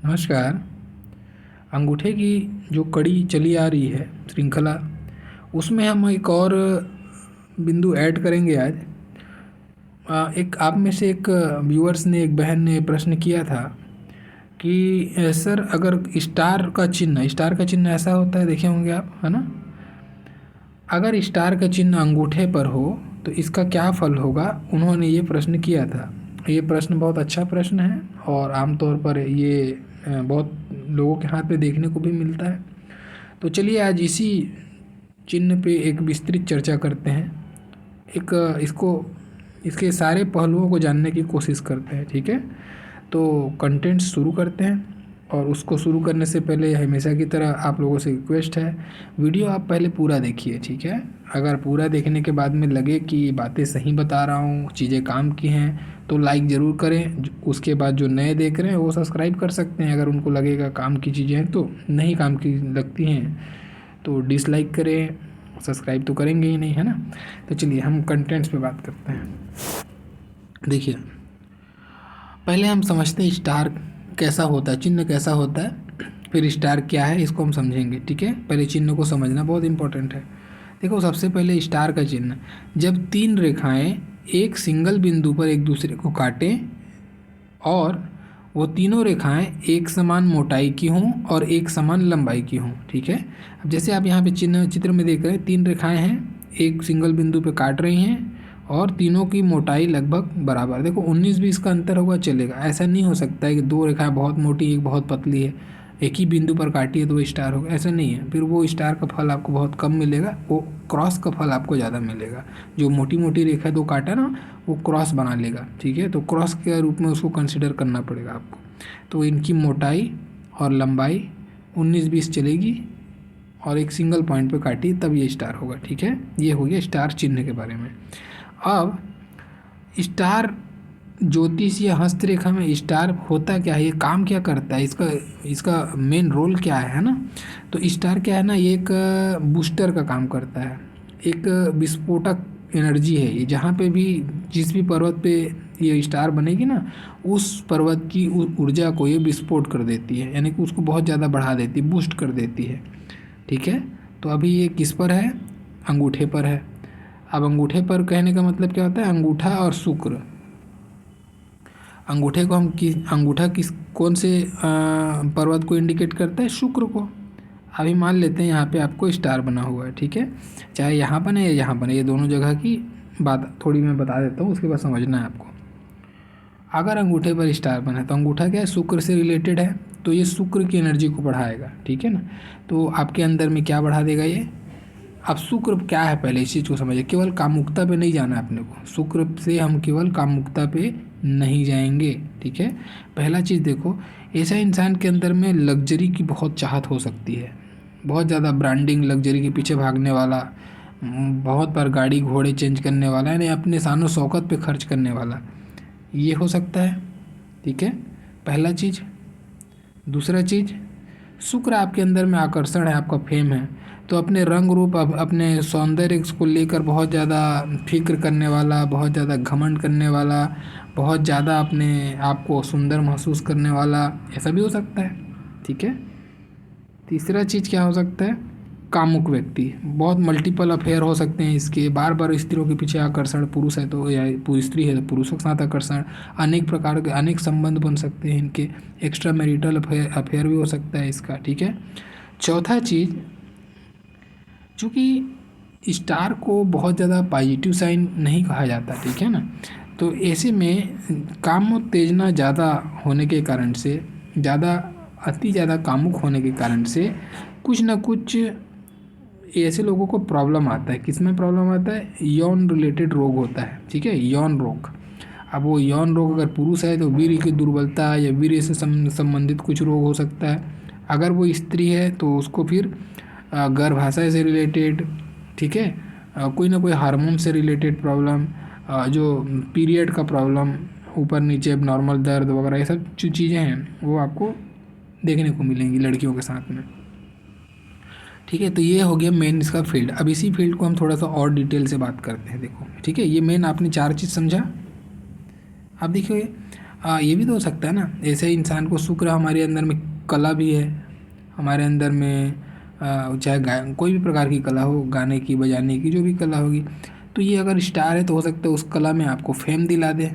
नमस्कार। अंगूठे की जो कड़ी चली आ रही है श्रृंखला, उसमें हम एक और बिंदु ऐड करेंगे आज। एक आप में से एक व्यूअर्स ने, एक बहन ने प्रश्न किया था कि सर, अगर स्टार का चिन्ह ऐसा होता है, देखे होंगे आप, है ना। अगर स्टार का चिन्ह अंगूठे पर हो तो इसका क्या फल होगा, उन्होंने ये प्रश्न किया था। ये प्रश्न बहुत अच्छा प्रश्न है और आमतौर पर ये बहुत लोगों के हाथ में देखने को भी मिलता है। तो चलिए आज इसी चिन्ह पे एक विस्तृत चर्चा करते हैं। एक इसको इसके सारे पहलुओं को जानने की कोशिश करते हैं, ठीक है। तो कंटेंट शुरू करते हैं, और उसको शुरू करने से पहले हमेशा की तरह आप लोगों से रिक्वेस्ट है, वीडियो आप पहले पूरा देखिए, ठीक है। अगर पूरा देखने के बाद में लगे कि बातें सही बता रहा हूँ, चीज़ें काम की हैं, तो लाइक ज़रूर करें। उसके बाद जो नए देख रहे हैं वो सब्सक्राइब कर सकते हैं। अगर उनको लगेगा काम की चीज़ें हैं, तो नहीं काम की लगती हैं तो डिसलाइक करें, सब्सक्राइब तो करेंगे ही नहीं, है ना। तो चलिए हम कंटेंट्स पे बात करते हैं। देखिए, पहले हम समझते हैं स्टार कैसा होता है, चिन्ह कैसा होता है, फिर स्टार क्या है इसको हम समझेंगे, ठीक है। पहले चिन्ह को समझना बहुत इंपॉर्टेंट है। देखो, सबसे पहले स्टार का चिन्ह, जब तीन रेखाएं एक सिंगल बिंदु पर एक दूसरे को काटें और वो तीनों रेखाएं एक समान मोटाई की हों और एक समान लंबाई की हों, ठीक है। अब जैसे आप यहाँ पे चित्र में देख रहे हैं, तीन रेखाएं हैं, एक सिंगल बिंदु पे काट रही हैं और तीनों की मोटाई लगभग बराबर। देखो 19-20 का अंतर होगा चलेगा, ऐसा नहीं हो सकता है कि दो रेखाएं बहुत मोटी एक बहुत पतली है, एक ही बिंदु पर काटी है तो वो स्टार होगा, ऐसा नहीं है। फिर वो स्टार का फल आपको बहुत कम मिलेगा, वो क्रॉस का फल आपको ज़्यादा मिलेगा। जो मोटी मोटी रेखा दो काटा ना, वो क्रॉस बना लेगा, ठीक है। तो क्रॉस के रूप में उसको कंसिडर करना पड़ेगा आपको। तो इनकी मोटाई और लंबाई 19-20 चलेगी और एक सिंगल पॉइंट पे काटी तब ये स्टार होगा, ठीक है। ये हो गया स्टार चिन्ह के बारे में। अब स्टार ज्योतिष या हस्तरेखा में स्टार होता क्या है, ये काम क्या करता है, इसका मेन रोल क्या है ना। तो स्टार क्या है ना, ये एक बूस्टर का काम करता है, एक विस्फोटक एनर्जी है ये। जहाँ पे भी, जिस भी पर्वत पे ये स्टार बनेगी ना, उस पर्वत की ऊर्जा को ये विस्फोट कर देती है, यानी कि उसको बहुत ज़्यादा बढ़ा देती है, बूस्ट कर देती है, ठीक है। तो अभी ये किस पर है, अंगूठे पर है। अब अंगूठे पर कहने का मतलब क्या होता है, अंगूठा और शुक्र। अंगूठे को हम अंगूठा कौन से पर्वत को इंडिकेट करता है, शुक्र को। अभी मान लेते हैं यहाँ पे आपको स्टार बना हुआ है, ठीक है। चाहे यहाँ बने या यहाँ बने, ये दोनों जगह की बात थोड़ी मैं बता देता हूँ, उसके बाद समझना है आपको। अगर अंगूठे पर स्टार बना है तो अंगूठा क्या है, शुक्र से रिलेटेड है, तो ये शुक्र की एनर्जी को बढ़ाएगा, ठीक है ना। तो आपके अंदर में क्या बढ़ा देगा ये। अब शुक्र क्या है, पहले इस चीज़ को समझिए। केवल कामुकता पे नहीं जाना है अपने को, शुक्र से हम केवल कामुकता पे नहीं जाएंगे, ठीक है। पहला चीज़ देखो, ऐसा इंसान के अंदर में लग्जरी की बहुत चाहत हो सकती है, बहुत ज़्यादा ब्रांडिंग लग्जरी के पीछे भागने वाला, बहुत बार गाड़ी घोड़े चेंज करने वाला, यानी अपने शानो शौकत पे खर्च करने वाला, ये हो सकता है, ठीक है। पहला चीज़। दूसरा चीज़, शुक्र आपके अंदर में आकर्षण है, आपका फेम है, तो अपने रंग रूप, अपने सौंदर्य को लेकर बहुत ज़्यादा फिक्र करने वाला, बहुत ज़्यादा घमंड करने वाला, बहुत ज़्यादा अपने आप को सुंदर महसूस करने वाला, ऐसा भी हो सकता है, ठीक है। तीसरा चीज़ क्या हो सकता है, कामुक व्यक्ति, बहुत मल्टीपल अफेयर हो सकते हैं इसके, बार बार स्त्रियों के पीछे आकर्षण, पुरुष है तो, या पूरी स्त्री है तो पुरुषों के साथ आकर्षण, अनेक प्रकार के अनेक संबंध बन सकते हैं इनके, एक्स्ट्रा मैरिटल अफेयर भी हो सकता है इसका, ठीक है। चौथा चीज़, चूँकि स्टार को बहुत ज़्यादा पॉजिटिव साइन नहीं कहा जाता, ठीक है ना। तो ऐसे में काम उत्तेजना ज़्यादा होने के कारण से, अति ज़्यादा कामुक होने के कारण से कुछ ना कुछ ऐसे लोगों को प्रॉब्लम आता है। किस में प्रॉब्लम आता है, यौन रिलेटेड रोग होता है, ठीक है, यौन रोग। अब वो यौन रोग अगर पुरुष है तो वीर्य की दुर्बलता या वीर्य से संबंधित कुछ रोग हो सकता है। अगर वो स्त्री है तो उसको फिर गर्भाशय से रिलेटेड, ठीक है, कोई ना कोई हार्मोन से रिलेटेड प्रॉब्लम, जो पीरियड का प्रॉब्लम, ऊपर नीचे नॉर्मल दर्द वगैरह, ये सब जो चीज़ें हैं वो आपको देखने को मिलेंगी लड़कियों के साथ में, ठीक है। तो ये हो गया मेन इसका फील्ड। अब इसी फील्ड को हम थोड़ा सा और डिटेल से बात करते हैं, देखो, ठीक है। ये मेन आपने चार चीज़ समझा। अब देखिए, ये भी तो हो सकता है ना, ऐसे ही इंसान को शुक्र, हमारे अंदर में कला भी है, हमारे अंदर में चाहे कोई भी प्रकार की कला हो, गाने की, बजाने की, जो भी कला होगी, तो ये अगर स्टार है तो हो सकता है उस कला में आपको फेम दिला दे।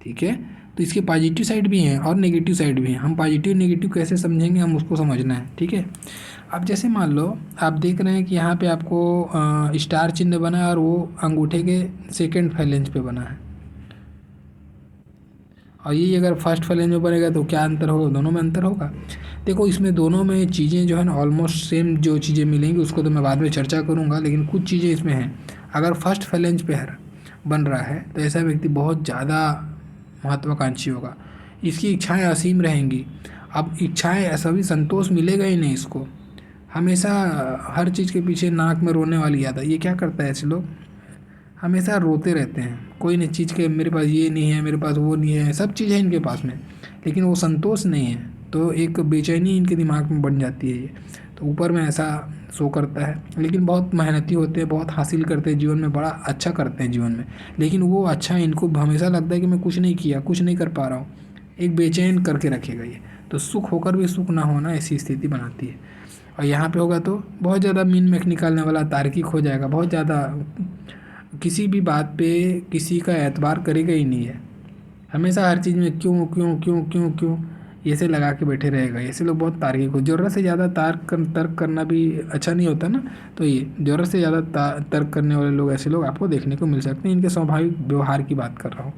ठीक है, तो इसके पॉजिटिव साइड भी हैं और नेगेटिव साइड भी हैं। हम पॉजिटिव नेगेटिव कैसे समझेंगे, हम उसको समझना है। ठीक है, अब जैसे मान लो आप देख रहे हैं कि यहाँ पे आपको स्टार चिन्ह बना है और वो अंगूठे के सेकंड फैलेंज पे बना है, और ये अगर फर्स्ट फैलेंज में बनेगा तो क्या अंतर होगा, दोनों में अंतर होगा। देखो इसमें दोनों में चीज़ें जो है ना ऑलमोस्ट सेम जो चीज़ें मिलेंगी उसको तो मैं बाद में चर्चा करूँगा, लेकिन कुछ चीज़ें इसमें हैं। अगर फर्स्ट फैलेंज पे बन रहा है तो ऐसा व्यक्ति बहुत ज़्यादा महत्वाकांक्षी होगा, इसकी इच्छाएं असीम रहेंगी। अब इच्छाएं सभी संतोष मिलेगा ही नहीं इसको, हमेशा हर चीज़ के पीछे नाक में रोने वाली याद है। ये क्या करता है, ऐसे लोग हमेशा रोते रहते हैं, कोई नहीं चीज़ के, मेरे पास ये नहीं है, मेरे पास वो नहीं है, सब चीज़ है इनके पास में, लेकिन वो संतोष नहीं है, तो एक बेचैनी इनके दिमाग में बन जाती है ये, तो ऊपर में ऐसा शो करता है। लेकिन बहुत मेहनती होते हैं, बहुत हासिल करते हैं जीवन में, बड़ा अच्छा करते हैं जीवन में, लेकिन वो अच्छा इनको हमेशा लगता है कि मैं कुछ नहीं किया, कुछ नहीं कर पा रहा हूँ, एक बेचैन करके रखेगा ये, तो सुख होकर भी सुख ना होना ऐसी स्थिति बनाती है। और यहाँ पे होगा तो बहुत ज़्यादा मीन मैक निकालने वाला, तार्किक हो जाएगा, बहुत ज़्यादा किसी भी बात पे किसी का एतबार करेगा ही नहीं है, हमेशा हर चीज़ में क्यों क्यों क्यों क्यों क्यों ऐसे लगा के बैठे रहेगा। ऐसे लोग बहुत तार्किक हो, ज़रूरत से ज़्यादा तर्क करना भी अच्छा नहीं होता ना, तो ये ज़रूरत से ज़्यादा तर्क करने वाले लोग, ऐसे लोग आपको देखने को मिल सकते हैं। इनके स्वाभाविक व्यवहार की बात कर रहा हूँ।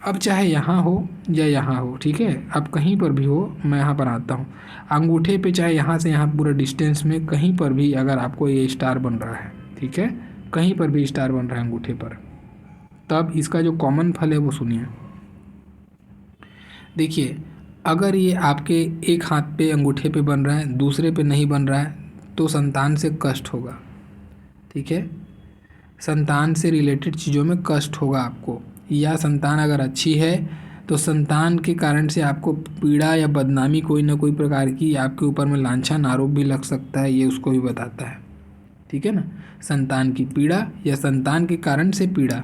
अब चाहे यहाँ हो या यहाँ हो, ठीक है, अब कहीं पर भी हो, मैं यहाँ पर आता हूँ अंगूठे पे, चाहे यहाँ से यहाँ पूरा डिस्टेंस में कहीं पर भी अगर आपको ये स्टार बन रहा है, ठीक है, कहीं पर भी स्टार बन रहा है अंगूठे पर, तब इसका जो कॉमन फल है वो सुनिए। देखिए, अगर ये आपके एक हाथ पे अंगूठे पे बन रहा है, दूसरे पे नहीं बन रहा है, तो संतान से कष्ट होगा। ठीक है, संतान से रिलेटेड चीज़ों में कष्ट होगा आपको, या संतान अगर अच्छी है तो संतान के कारण से आपको पीड़ा या बदनामी कोई ना कोई प्रकार की आपके ऊपर में लांछन आरोप भी लग सकता है, ये उसको भी बताता है। ठीक है ना, संतान की पीड़ा या संतान के कारण से पीड़ा,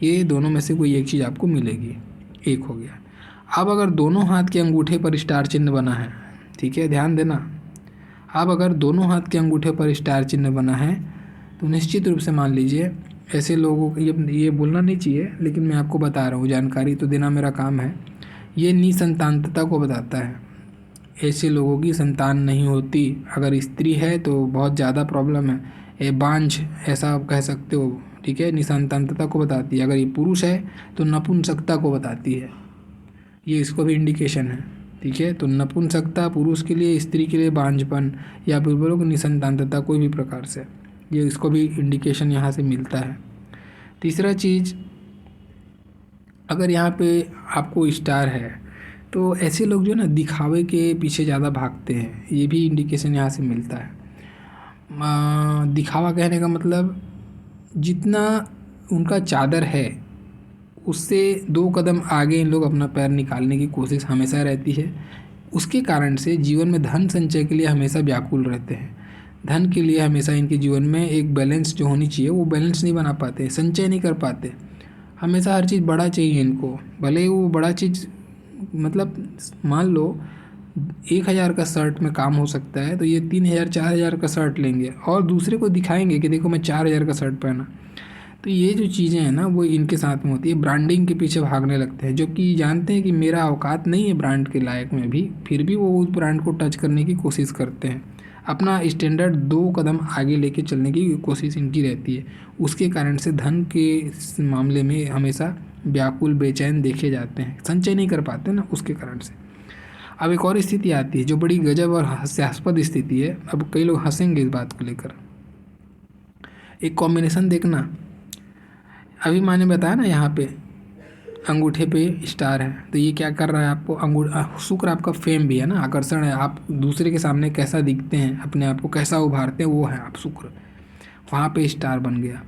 ये दोनों में से कोई एक चीज़ आपको मिलेगी, एक हो गया। अब अगर दोनों हाथ के अंगूठे पर स्टार चिन्ह बना है, ठीक है, ध्यान देना, अब अगर दोनों हाथ के अंगूठे पर स्टार चिन्ह बना है तो निश्चित रूप से मान लीजिए ऐसे लोगों को, ये बोलना नहीं चाहिए लेकिन मैं आपको बता रहा हूँ, जानकारी तो देना मेरा काम है, ये निसंतानता को बताता है। ऐसे लोगों की संतान नहीं होती, अगर स्त्री है तो बहुत ज़्यादा प्रॉब्लम है, ये बांझ ऐसा आप कह सकते हो। ठीक है, निसंतानता को बताती है। अगर ये पुरुष है तो नपुंसकता को बताती है, ये इसको भी इंडिकेशन है। ठीक है, तो नपुंसकता पुरुष के लिए, स्त्री के लिए बांझपन, या फिर बोलो कि निसंतानता कोई भी प्रकार से, ये इसको भी इंडिकेशन यहाँ से मिलता है। तीसरा चीज़, अगर यहाँ पे आपको स्टार है तो ऐसे लोग जो है ना दिखावे के पीछे ज़्यादा भागते हैं, ये भी इंडिकेशन यहाँ से मिलता है। दिखावा कहने का मतलब जितना उनका चादर है उससे 2 कदम आगे इन लोग अपना पैर निकालने की कोशिश हमेशा रहती है, उसके कारण से जीवन में धन संचय के लिए हमेशा व्याकुल रहते हैं। धन के लिए हमेशा इनके जीवन में एक बैलेंस जो होनी चाहिए वो बैलेंस नहीं बना पाते, संचय नहीं कर पाते, हमेशा हर चीज़ बड़ा चाहिए इनको, भले ही वो बड़ा चीज़, मतलब मान लो 1,000 का शर्ट में काम हो सकता है तो ये 3,000 4,000 का शर्ट लेंगे और दूसरे को दिखाएंगे कि देखो मैं 4,000 का शर्ट पहना। तो ये जो चीज़ें हैं ना वो इनके साथ में होती है, ब्रांडिंग के पीछे भागने लगते हैं, जो कि जानते हैं कि मेरा औकात नहीं है ब्रांड के लायक में भी, फिर भी वो उस ब्रांड को टच करने की कोशिश करते हैं, अपना स्टैंडर्ड 2 कदम आगे लेके चलने की कोशिश इनकी रहती है। उसके कारण से धन के मामले में हमेशा व्याकुल बेचैन देखे जाते हैं, संचय नहीं कर पाते ना, उसके कारण से। अब एक और स्थिति आती है जो बड़ी गजब और हास्यास्पद स्थिति है, अब कई लोग हंसेंगे इस बात को लेकर। एक कॉम्बिनेशन देखना, अभी मैंने बताया ना यहाँ पे अंगूठे पे स्टार है, तो ये क्या कर रहा है आपको, शुक्र आपका फेम भी है ना, आकर्षण है, आप दूसरे के सामने कैसा दिखते हैं, अपने आप को कैसा उभारते हैं, वो है आप शुक्र, वहाँ पे स्टार बन गया,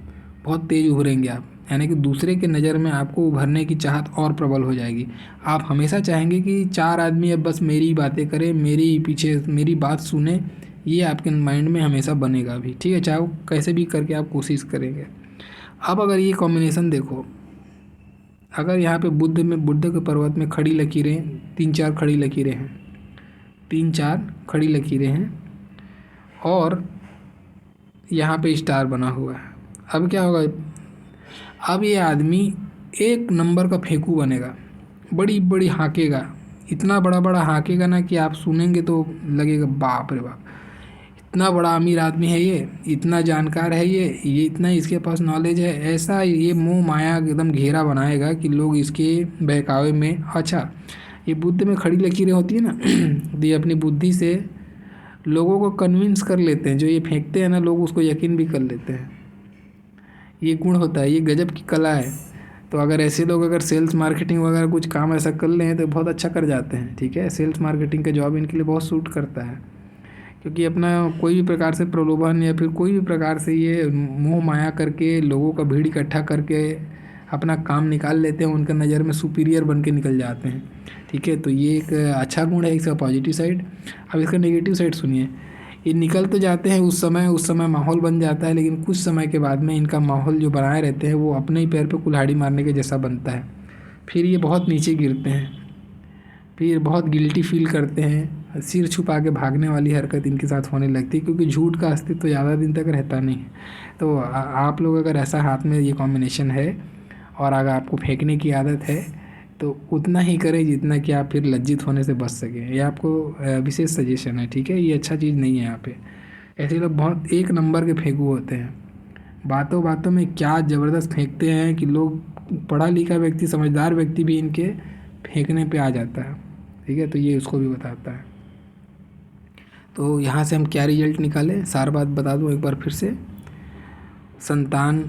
बहुत तेज़ उभरेंगे आप, यानी कि दूसरे के नज़र में आपको उभरने की चाहत और प्रबल हो जाएगी। आप हमेशा चाहेंगे कि 4 आदमी अब बस मेरी ही बातें करें, मेरी पीछे मेरी बात सुने, ये आपके माइंड में हमेशा बनेगा भी। ठीक है, चाहे वो कैसे भी करके आप कोशिश करेंगे। अब अगर ये कॉम्बिनेशन देखो, अगर यहाँ पे बुद्ध के पर्वत में खड़ी लकीरें 3-4 खड़ी लकीरें हैं, 3-4 खड़ी लकीरें हैं और यहाँ पे स्टार बना हुआ है। अब क्या होगा, अब ये आदमी एक नंबर का फेंकू बनेगा, बड़ी बड़ी हाँकेगा, इतना बड़ा बड़ा हाँकेगा ना कि आप सुनेंगे तो लगेगा बाप रे बाप, इतना बड़ा अमीर आदमी है ये, इतना जानकार है ये इतना इसके पास नॉलेज है। ऐसा ये मोह माया एकदम घेरा बनाएगा कि लोग इसके बहकावे में, अच्छा ये बुद्ध में खड़ी लकीरें होती है ना तो ये अपनी बुद्धि से लोगों को कन्विंस कर लेते हैं, जो ये फेंकते हैं ना लोग उसको यकीन भी कर लेते हैं। ये गुण होता है, ये गजब की कला है। तो अगर ऐसे लोग अगर सेल्स मार्केटिंग वगैरह कुछ काम ऐसा कर लें तो बहुत अच्छा कर जाते हैं। ठीक है, सेल्स मार्केटिंग का जॉब इनके लिए बहुत सूट करता है, क्योंकि अपना कोई भी प्रकार से प्रलोभन या फिर कोई भी प्रकार से ये मोह माया करके लोगों का भीड़ इकट्ठा करके अपना काम निकाल लेते हैं, उनका नज़र में सुपीरियर बन के निकल जाते हैं। ठीक है, तो ये एक अच्छा गुण है, इसका पॉजिटिव साइड। अब इसका नेगेटिव साइड सुनिए। ये निकल तो जाते हैं उस समय माहौल बन जाता है, लेकिन कुछ समय के बाद में इनका माहौल जो बनाए रहते हैं वो अपने ही पैर पे कुल्हाड़ी मारने के जैसा बनता है। फिर ये बहुत नीचे गिरते हैं, फिर बहुत गिल्टी फील करते हैं, सिर छुपा के भागने वाली हरकत इनके साथ होने लगती है, क्योंकि झूठ का अस्तित्व तो ज़्यादा दिन तक रहता नहीं है। तो आप लोग अगर ऐसा हाथ में ये कॉम्बिनेशन है और अगर आपको फेंकने की आदत है तो उतना ही करें जितना कि आप फिर लज्जित होने से बच सकें। ये आपको विशेष सजेशन है। ठीक है, ये अच्छा चीज़ नहीं है। यहाँ पे ऐसे लोग बहुत एक नंबर के फेंकू होते हैं, बातों बातों में क्या ज़बरदस्त फेंकते हैं कि लोग, पढ़ा लिखा व्यक्ति, समझदार व्यक्ति भी इनके फेंकने पे आ जाता है। ठीक है, तो ये उसको भी बताता है। तो यहाँ से हम क्या रिजल्ट निकालें, सार बात बता दूँ एक बार फिर से। संतान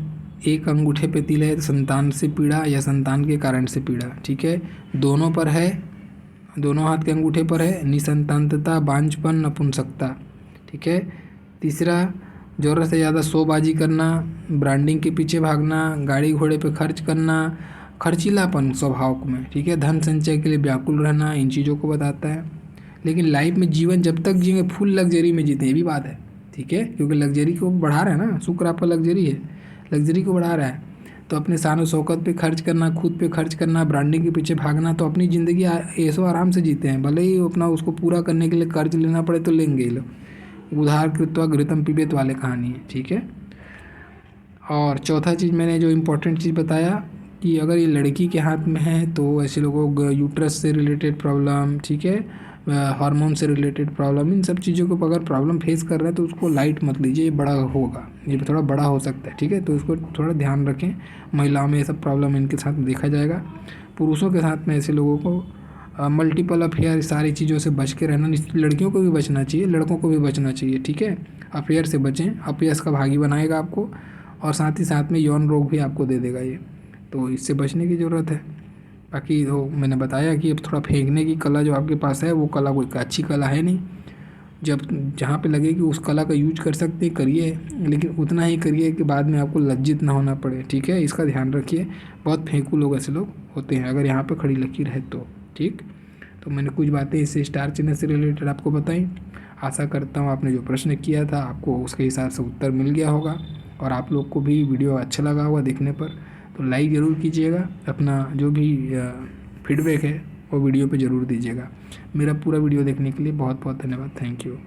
एक अंगूठे पे तिल है तो संतान से पीड़ा या संतान के कारण से पीड़ा। ठीक है, दोनों पर है, दोनों हाथ के अंगूठे पर है निसंतानता, बांझपन, नपुंसकता। ठीक है, तीसरा ज़रूरत से ज़्यादा शोबाजी करना, ब्रांडिंग के पीछे भागना, गाड़ी घोड़े पे खर्च करना, खर्चीलापन स्वभाव में। ठीक है, धन संचय के लिए व्याकुल रहना, इन चीज़ों को बताता है। लेकिन लाइफ में जीवन जब तक जिएंगे फुल लग्जरी में जीते, ये भी बात है। ठीक है, क्योंकि लग्जरी को बढ़ा रहा है ना, शुक्र आपका लग्जरी है, लग्जरी को बढ़ा रहा है। तो अपने शान शौकत पे खर्च करना, खुद पे खर्च करना, ब्रांडिंग के पीछे भागना, तो अपनी ज़िंदगी ऐशो आराम से जीते हैं। भले ही अपना उसको पूरा करने के लिए कर्ज लेना पड़े तो लेंगे ही लोग, उधार कृत्वा घृतम पिबेत वाले कहानी है। ठीक है, और चौथा चीज़ मैंने जो इम्पोर्टेंट चीज़ बताया कि अगर ये लड़की के हाथ में है तो ऐसे लोगों को यूट्रस से रिलेटेड प्रॉब्लम, ठीक है, हार्मोन से रिलेटेड प्रॉब्लम, इन सब चीज़ों को अगर प्रॉब्लम फेस कर रहे हैं तो उसको लाइट मत लीजिए, ये बड़ा होगा, ये थोड़ा बड़ा हो सकता है। ठीक है, तो उसको थोड़ा ध्यान रखें। महिलाओं में ये सब प्रॉब्लम इनके साथ देखा जाएगा। पुरुषों के साथ में ऐसे लोगों को मल्टीपल अफेयर, सारी चीज़ों से बच के रहना। लड़कियों को भी बचना चाहिए, लड़कों को भी बचना चाहिए। ठीक है, अफेयर से बचें, अपयश का भागी बनाएगा आपको, और साथ ही साथ में यौन रोग भी आपको दे देगा ये, तो इससे बचने की ज़रूरत है। बाकी तो मैंने बताया कि अब थोड़ा फेंकने की कला जो आपके पास है वो कला कोई अच्छी कला है नहीं। जब जहाँ पे लगे कि उस कला का यूज कर सकते करिए, लेकिन उतना ही करिए कि बाद में आपको लज्जित ना होना पड़े। ठीक है, इसका ध्यान रखिए। बहुत फेंकू लोग ऐसे लोग होते हैं अगर यहाँ पे खड़ी लकीर है तो। ठीक, तो मैंने कुछ बातें इससे स्टार चिन्ह से रिलेटेड आपको बताई। आशा करता हूँ आपने जो प्रश्न किया था आपको उसके हिसाब से उत्तर मिल गया होगा, और आप लोग को भी वीडियो अच्छा लगा होगा देखने पर। तो लाइक ज़रूर कीजिएगा, अपना जो भी फीडबैक है वो वीडियो पे ज़रूर दीजिएगा। मेरा पूरा वीडियो देखने के लिए बहुत बहुत धन्यवाद। Thank you.